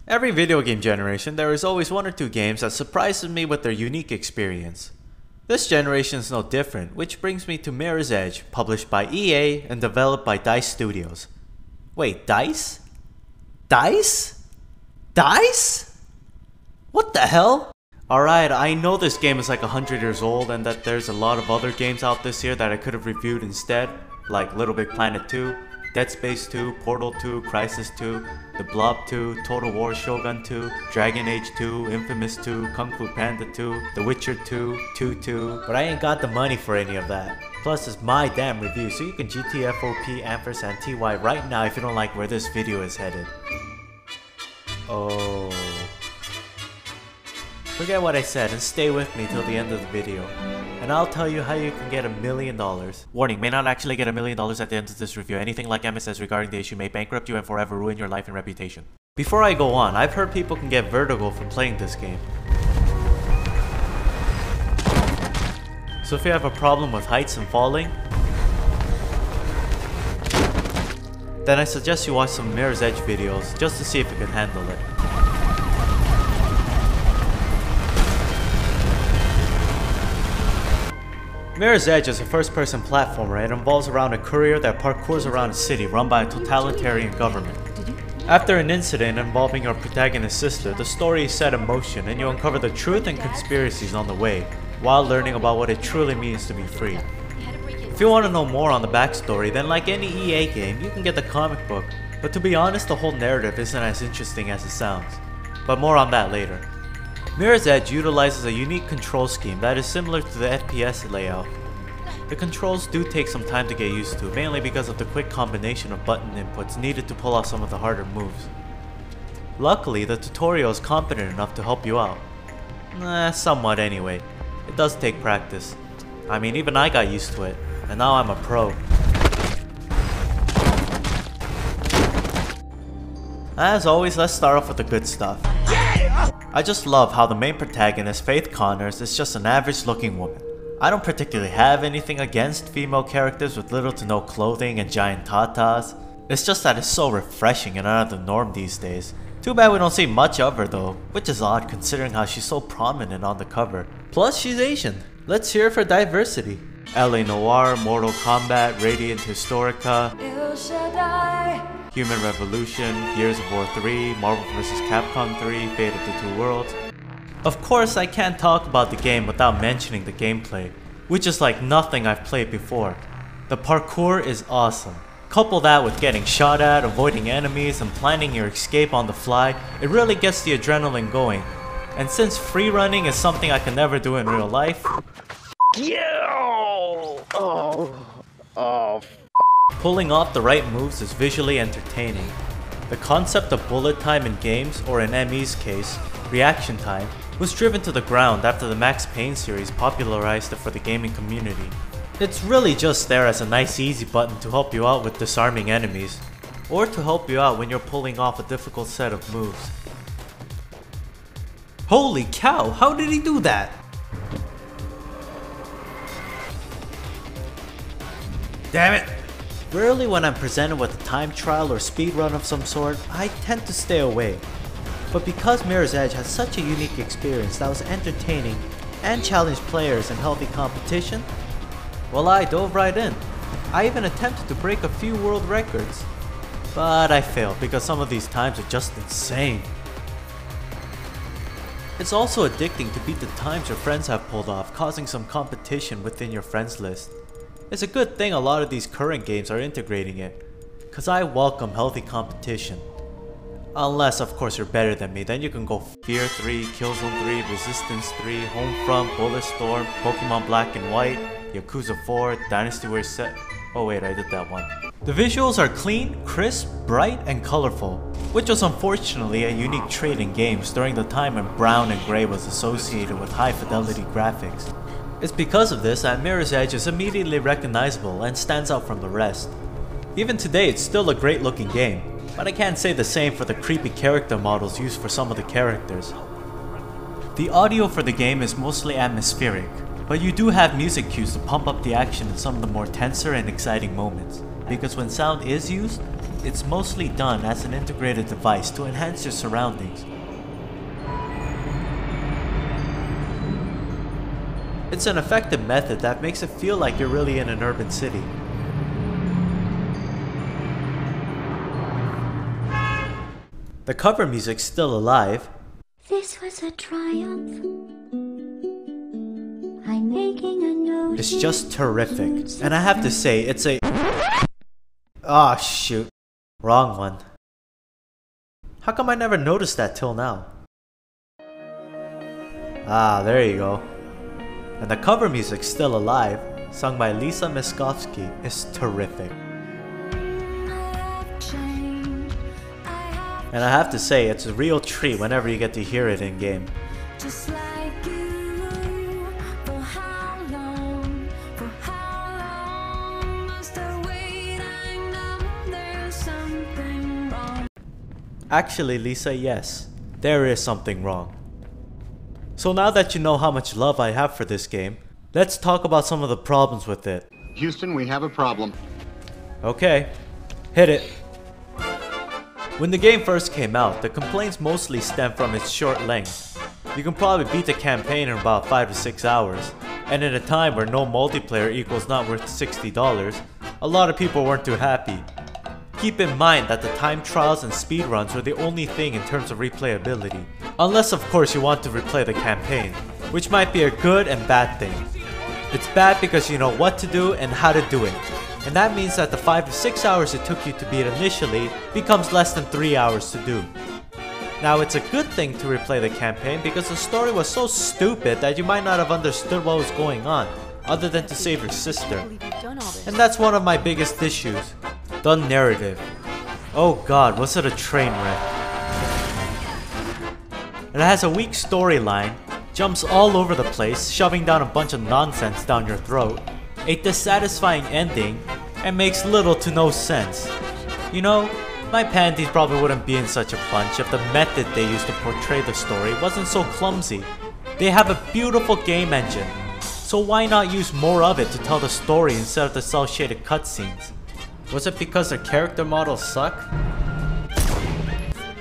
Every video game generation, there is always one or two games that surprises me with their unique experience. This generation is no different, which brings me to Mirror's Edge, published by EA and developed by DICE Studios. Wait, DICE? DICE? DICE? What the hell? Alright, I know this game is like 100 years old and that there's a lot of other games out this year that I could have reviewed instead, like Little Big Planet 2, Dead Space 2, Portal 2, Crysis 2, The Blob 2, Total War Shogun 2, Dragon Age 2, Infamous 2, Kung Fu Panda 2, The Witcher 2, 2, but I ain't got the money for any of that. Plus it's my damn review, so you can GTFOP ampersand TY right now if you don't like where this video is headed. Oh. Forget what I said and stay with me till the end of the video, and I'll tell you how you can get $1 million. Warning, may not actually get $1 million at the end of this review. Anything like Emma says regarding the issue may bankrupt you and forever ruin your life and reputation. Before I go on, I've heard people can get vertigo from playing this game. So if you have a problem with heights and falling, then I suggest you watch some Mirror's Edge videos just to see if you can handle it. Mirror's Edge is a first-person platformer and involves around a courier that parkours around a city run by a totalitarian government. After an incident involving your protagonist's sister, the story is set in motion and you uncover the truth and conspiracies on the way, while learning about what it truly means to be free. If you want to know more on the backstory, then like any EA game, you can get the comic book, but to be honest, the whole narrative isn't as interesting as it sounds. But more on that later. Mirror's Edge utilizes a unique control scheme that is similar to the FPS layout. The controls do take some time to get used to, mainly because of the quick combination of button inputs needed to pull off some of the harder moves. Luckily, the tutorial is competent enough to help you out. Somewhat anyway. It does take practice. I mean, even I got used to it, and now I'm a pro. As always, let's start off with the good stuff. I just love how the main protagonist, Faith Connors, is just an average looking woman. I don't particularly have anything against female characters with little to no clothing and giant tatas. It's just that it's so refreshing and out of the norm these days. Too bad we don't see much of her though, which is odd considering how she's so prominent on the cover. Plus she's Asian. Let's hear it for diversity. LA Noire, Mortal Kombat, Radiant Historica, Human Revolution, Gears of War 3, Marvel vs. Capcom 3, Fate of the Two Worlds. Of course, I can't talk about the game without mentioning the gameplay, which is like nothing I've played before. The parkour is awesome. Couple that with getting shot at, avoiding enemies, and planning your escape on the fly, it really gets the adrenaline going. And since free running is something I can never do in real life, pulling off the right moves is visually entertaining. The concept of bullet time in games, or in ME's case, reaction time, was driven to the ground after the Max Payne series popularized it for the gaming community. It's really just there as a nice easy button to help you out with disarming enemies, or to help you out when you're pulling off a difficult set of moves. Holy cow, how did he do that? Damn it! Rarely when I'm presented with a time trial or speedrun of some sort, I tend to stay away. But because Mirror's Edge has such a unique experience that was entertaining and challenged players in healthy competition, well, I dove right in. I even attempted to break a few world records. But I failed because some of these times are just insane. It's also addicting to beat the times your friends have pulled off, causing some competition within your friends list. It's a good thing a lot of these current games are integrating it, cause I welcome healthy competition. Unless of course you're better than me, then you can go Fear 3, Killzone 3, Resistance 3, Homefront, Bulletstorm, Pokemon Black and White, Yakuza 4, Dynasty Warriors set. Oh wait, I did that one. The visuals are clean, crisp, bright, and colorful, which was unfortunately a unique trait in games during the time when brown and gray was associated with high fidelity graphics. It's because of this that Mirror's Edge is immediately recognizable and stands out from the rest. Even today it's still a great looking game, but I can't say the same for the creepy character models used for some of the characters. The audio for the game is mostly atmospheric, But you do have music cues to pump up the action in some of the more tenser and exciting moments, because when sound is used, it's mostly done as an integrated device to enhance your surroundings. It's an effective method that makes it feel like you're really in an urban city. The cover music's still alive. This was a triumph. I'm making a note. It's just terrific. And I have to say, it's a... Ah, shoot. Wrong one. How come I never noticed that till now? Ah, there you go. And the cover music's still alive, sung by Lisa Miskovsky, is terrific. And I have to say, it's a real treat whenever you get to hear it in game. Just like you, for how long must I wait? I know there's something wrong. Actually, Lisa, yes, there is something wrong. So now that you know how much love I have for this game, let's talk about some of the problems with it. Houston, we have a problem. Okay, hit it. When the game first came out, the complaints mostly stemmed from its short length. You can probably beat the campaign in about 5 to 6 hours, and in a time where no multiplayer equals not worth $60, a lot of people weren't too happy. Keep in mind that the time trials and speedruns were the only thing in terms of replayability. Unless of course you want to replay the campaign, which might be a good and bad thing. It's bad because you know what to do and how to do it. And that means that the 5 to 6 hours it took you to beat initially becomes less than 3 hours to do. Now it's a good thing to replay the campaign because the story was so stupid that you might not have understood what was going on, other than to save your sister. And that's one of my biggest issues. The narrative. Oh god, was it a train wreck. It has a weak storyline, jumps all over the place, shoving down a bunch of nonsense down your throat, a dissatisfying ending, and makes little to no sense. You know, my panties probably wouldn't be in such a bunch if the method they used to portray the story wasn't so clumsy. They have a beautiful game engine, so why not use more of it to tell the story instead of the cel-shaded cutscenes? Was it because their character models suck?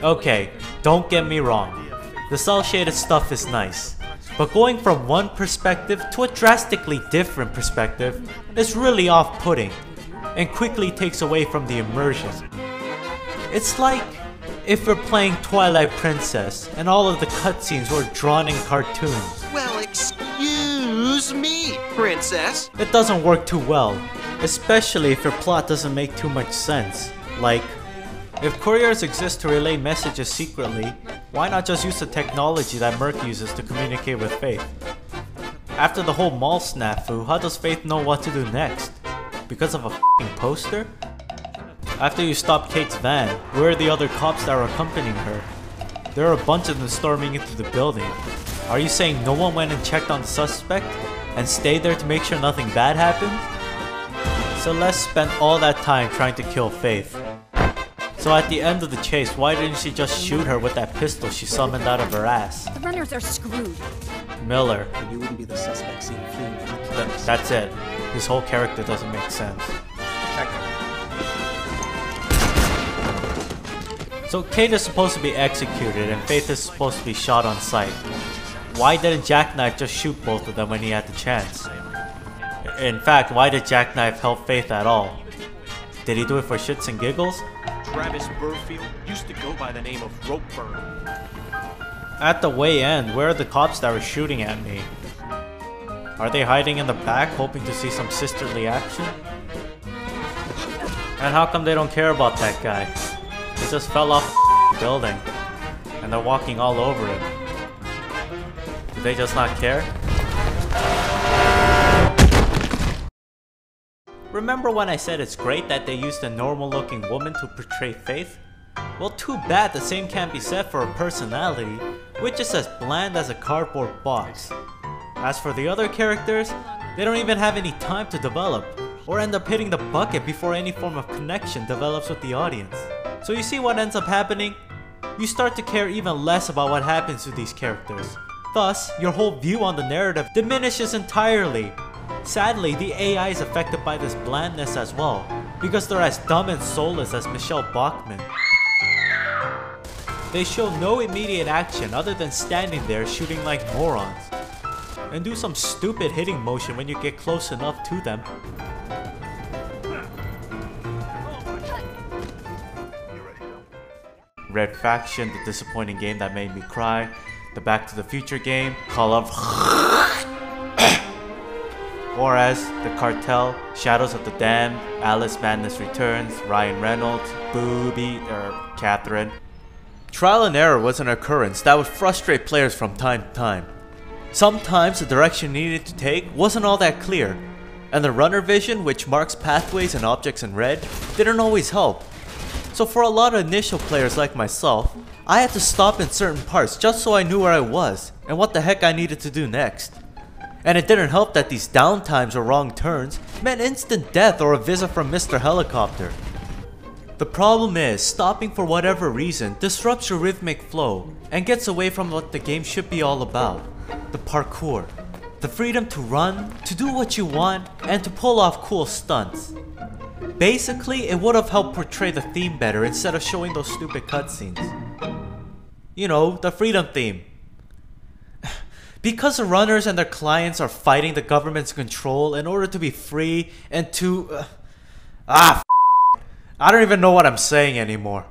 Okay, don't get me wrong, the cel-shaded stuff is nice. But going from one perspective to a drastically different perspective is really off-putting, and quickly takes away from the immersion. It's like if you're playing Twilight Princess and all of the cutscenes were drawn in cartoons. Well, excuse me, princess. It doesn't work too well, especially if your plot doesn't make too much sense. Like, if couriers exist to relay messages secretly, why not just use the technology that Merc uses to communicate with Faith? After the whole mall snafu, how does Faith know what to do next? Because of a f***ing poster? After you stop Kate's van, where are the other cops that are accompanying her? There are a bunch of them storming into the building. Are you saying no one went and checked on the suspect? And stayed there to make sure nothing bad happened? Celeste spent all that time trying to kill Faith. So at the end of the chase, why didn't she just shoot her with that pistol she summoned out of her ass? The runners are screwed. Miller. And you wouldn't be the suspect seen fleeing from the police. That's it. His whole character doesn't make sense. So Kate is supposed to be executed and Faith is supposed to be shot on sight. Why didn't Jackknife just shoot both of them when he had the chance? In fact, why did Jackknife help Faith at all? Did he do it for shits and giggles? Travis Burfield used to go by the name of Ropeburn. At the way end, where are the cops that were shooting at me? Are they hiding in the back hoping to see some sisterly action? And how come they don't care about that guy? He just fell off the building and they're walking all over it. Do they just not care? Remember when I said it's great that they used a normal looking woman to portray Faith? Well, too bad the same can't be said for her personality, which is as bland as a cardboard box. As for the other characters, they don't even have any time to develop, or end up hitting the bucket before any form of connection develops with the audience. So you see what ends up happening? You start to care even less about what happens to these characters. Thus, your whole view on the narrative diminishes entirely. Sadly, the AI is affected by this blandness as well, because they're as dumb and soulless as Michelle Bachmann. They show no immediate action other than standing there shooting like morons, and do some stupid hitting motion when you get close enough to them. Red Faction, the disappointing game that made me cry. The Back to the Future game, Call of Juarez, The Cartel, Shadows of the Damned, Alice Madness Returns, Ryan Reynolds, Catherine. Trial and error was an occurrence that would frustrate players from time to time. Sometimes the direction needed to take wasn't all that clear, and the runner vision, which marks pathways and objects in red, didn't always help. So for a lot of initial players like myself, I had to stop in certain parts just so I knew where I was and what the heck I needed to do next. And it didn't help that these downtimes or wrong turns meant instant death or a visit from Mr. Helicopter. The problem is, stopping for whatever reason disrupts your rhythmic flow and gets away from what the game should be all about, the parkour. The freedom to run, to do what you want, and to pull off cool stunts. Basically, it would have helped portray the theme better instead of showing those stupid cutscenes. You know, the freedom theme. Because the runners and their clients are fighting the government's control in order to be free and to... I don't even know what I'm saying anymore.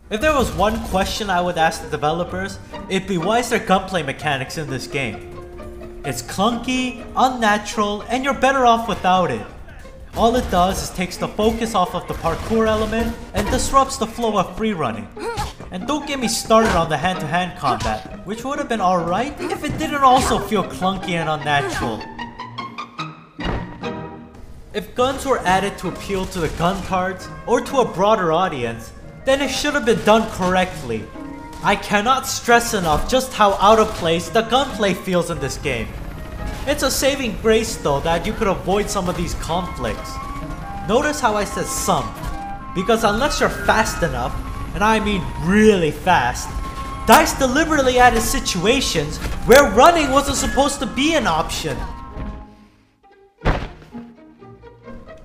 If there was one question I would ask the developers, it'd be why is there gunplay mechanics in this game? It's clunky, unnatural, and you're better off without it. All it does is takes the focus off of the parkour element and disrupts the flow of free running. And don't get me started on the hand-to-hand combat, which would have been alright if it didn't also feel clunky and unnatural. If guns were added to appeal to the gun cards, or to a broader audience, then it should have been done correctly. I cannot stress enough just how out of place the gunplay feels in this game. It's a saving grace though that you could avoid some of these conflicts. Notice how I said some, because unless you're fast enough, and I mean really fast, DICE deliberately added situations where running wasn't supposed to be an option.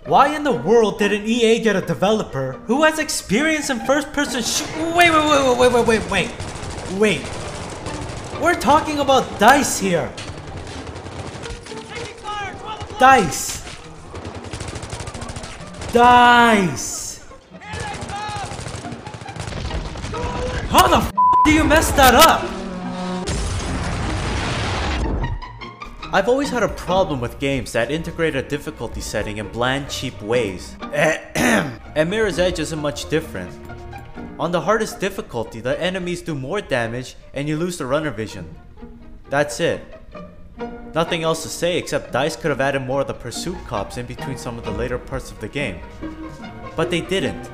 Why in the world didn't EA get a developer who has experience in first-person Wait. We're talking about DICE here. DICE. How the f do you mess that up? I've always had a problem with games that integrate a difficulty setting in bland, cheap ways. And Mirror's Edge isn't much different. On the hardest difficulty, the enemies do more damage and you lose the runner vision. That's it. Nothing else to say except DICE could have added more of the pursuit cops in between some of the later parts of the game. But they didn't.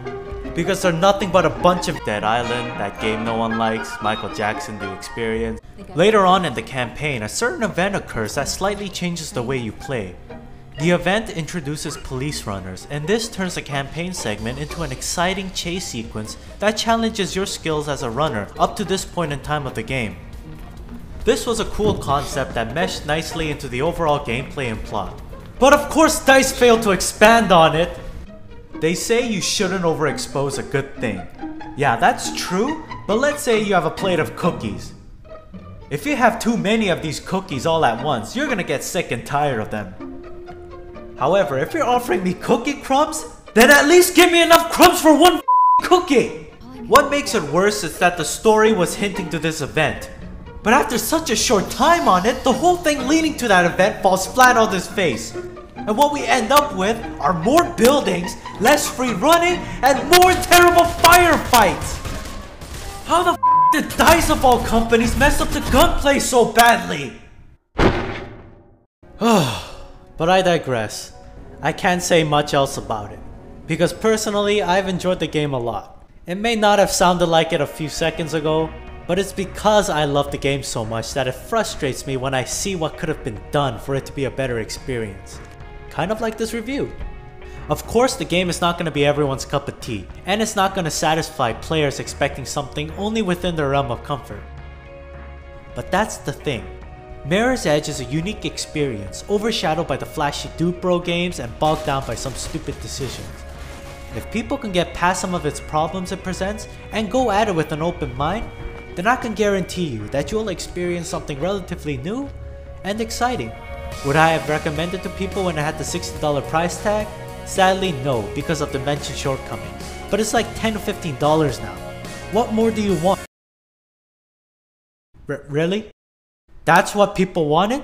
Because they're nothing but a bunch of Dead Island, that game no one likes, Michael Jackson, The Experience. Later on in the campaign, a certain event occurs that slightly changes the way you play. The event introduces police runners, and this turns the campaign segment into an exciting chase sequence that challenges your skills as a runner up to this point in time of the game. This was a cool concept that meshed nicely into the overall gameplay and plot. But of course DICE failed to expand on it! They say you shouldn't overexpose a good thing. Yeah, that's true, but let's say you have a plate of cookies. If you have too many of these cookies all at once, you're gonna get sick and tired of them. However, if you're offering me cookie crumbs, then at least give me enough crumbs for one cookie! What makes it worse is that the story was hinting to this event. But after such a short time on it, the whole thing leading to that event falls flat on its face. And what we end up with are more buildings, less free running, and more terrible firefights! How the f did DICE of all companies mess up the gunplay so badly? But I digress. I can't say much else about it. Because personally, I've enjoyed the game a lot. It may not have sounded like it a few seconds ago, but it's because I love the game so much that it frustrates me when I see what could have been done for it to be a better experience. Kind of like this review. Of course, the game is not going to be everyone's cup of tea, and it's not going to satisfy players expecting something only within their realm of comfort. But that's the thing. Mirror's Edge is a unique experience, overshadowed by the flashy Dude Bro games and bogged down by some stupid decisions. If people can get past some of its problems it presents and go at it with an open mind, then I can guarantee you that you'll experience something relatively new and exciting. Would I have recommended to people when it had the $60 price tag? Sadly no, because of the mentioned shortcomings. But it's like $10 to $15 now. What more do you want? Really? That's what people wanted?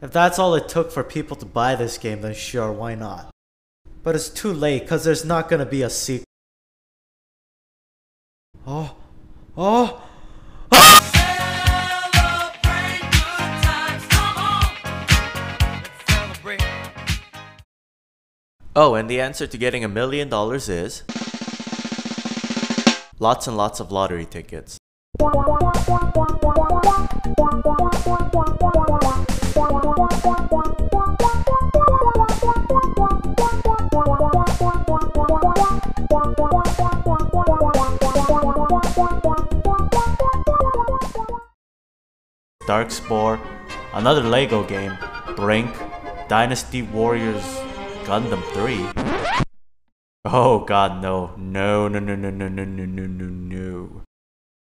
If that's all it took for people to buy this game, then sure, why not? But it's too late, cause there's not gonna be a sequel. Oh. Oh, and the answer to getting $1 million is lots and lots of lottery tickets. Darkspore, another Lego game, Brink, Dynasty Warriors Gundam 3. Oh god, no. No.